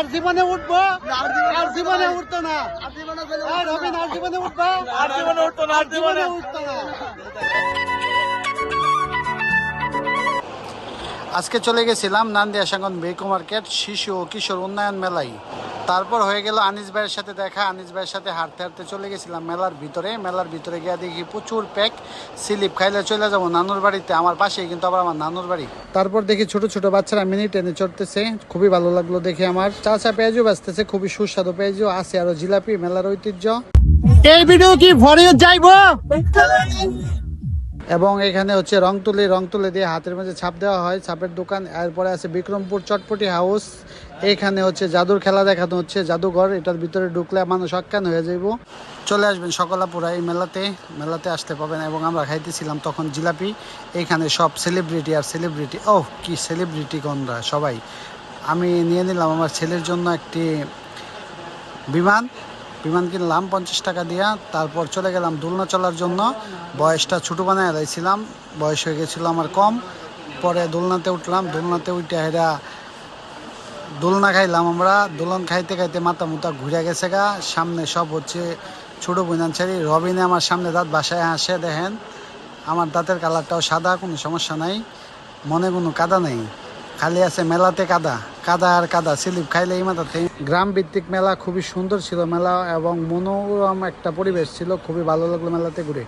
আর জীবনে উঠবো, আর জীবনে উঠতো না, আর রবিন আর জীবনে উঠবো, আর জীবনে উঠতো না, আর জীবনে উঠতো না। আজকে চলে গেছিলাম নান্দিয়া সাঙ্গন বেকো মার্কেট শিশু ও কিশোর উন্নয়ন মেলায়। তারপর হয়ে গেল আনিস ভাইয়ের সাথে দেখা। আনিস ভাইয়ের সাথে হাঁটতে হাঁটতে চলে গেছিলাম মেলার ভিতরে। মেলার ভিতরে গিয়ে দেখি প্রচুর প্যাক। স্লিপ খাইলে চলে যাবো নানুর বাড়িতে, আমার পাশেই কিন্তু আবার আমার নানুর বাড়ি। তারপর দেখি ছোট ছোট বাচ্চারা মিনি ট্রেনে চড়তেছে, খুবই ভালো লাগলো দেখে। আমার চাচা পেঁয়াজও বেচতেছে, খুবই সুস্বাদু পেঁয়াজও আছে, আরো জিলাপি, মেলার ঐতিহ্য। এই ভিডিও কি ভরে যাইবো? এবং এখানে হচ্ছে রং তুলি দিয়ে হাতের মধ্যে ছাপ দেওয়া হয়, ছাপের দোকান। এরপরে আছে বিক্রমপুর চটপটি হাউস। এখানে হচ্ছে জাদুর খেলা দেখানো হচ্ছে, জাদুঘর। এটার ভিতরে ঢুকলে মানুষ অজ্ঞান হয়ে যাইব। চলে আসবেন সকলাপুরা এই মেলাতে আসতে পাবেন। এবং আমরা খাইতেছিলাম তখন জিলাপি। এখানে সব সেলিব্রিটি আর সেলিব্রিটি, ওহ কি সেলিব্রিটি গণরা সবাই। আমি নিয়ে নিলাম আমার ছেলের জন্য একটি বিমান কিনলাম 50 টাকা দিয়া। তারপর চলে গেলাম দোলনা চলার জন্য। বয়সটা ছোটো বানায় দিয়েছিলাম, বয়স হয়ে গেছিলো আমার কম। পরে দোলনাতে উঠলাম, দোলনাতে উঠে হেরা দোলনা খাইলাম আমরা। দোলন খাইতে খাইতে মাথা মুথা ঘুরে গেছে গা। সামনে সব হচ্ছে ছোটো বইনাঞ্চারি। রবিনে আমার সামনে দাঁত বাসায় হাসে, দেখেন আমার দাঁতের কালারটাও সাদা, কোনো সমস্যা নাই, মনে কোনো কাদা নেই, খালি আছে মেলাতে কাদা আর কাদা। স্লিপ খাইলে এই মাথাতে। গ্রাম ভিত্তিক মেলা, খুবই সুন্দর ছিল মেলা এবং মনোরম একটা পরিবেশ ছিল, খুবই ভালো লাগলো মেলাতে ঘুরে।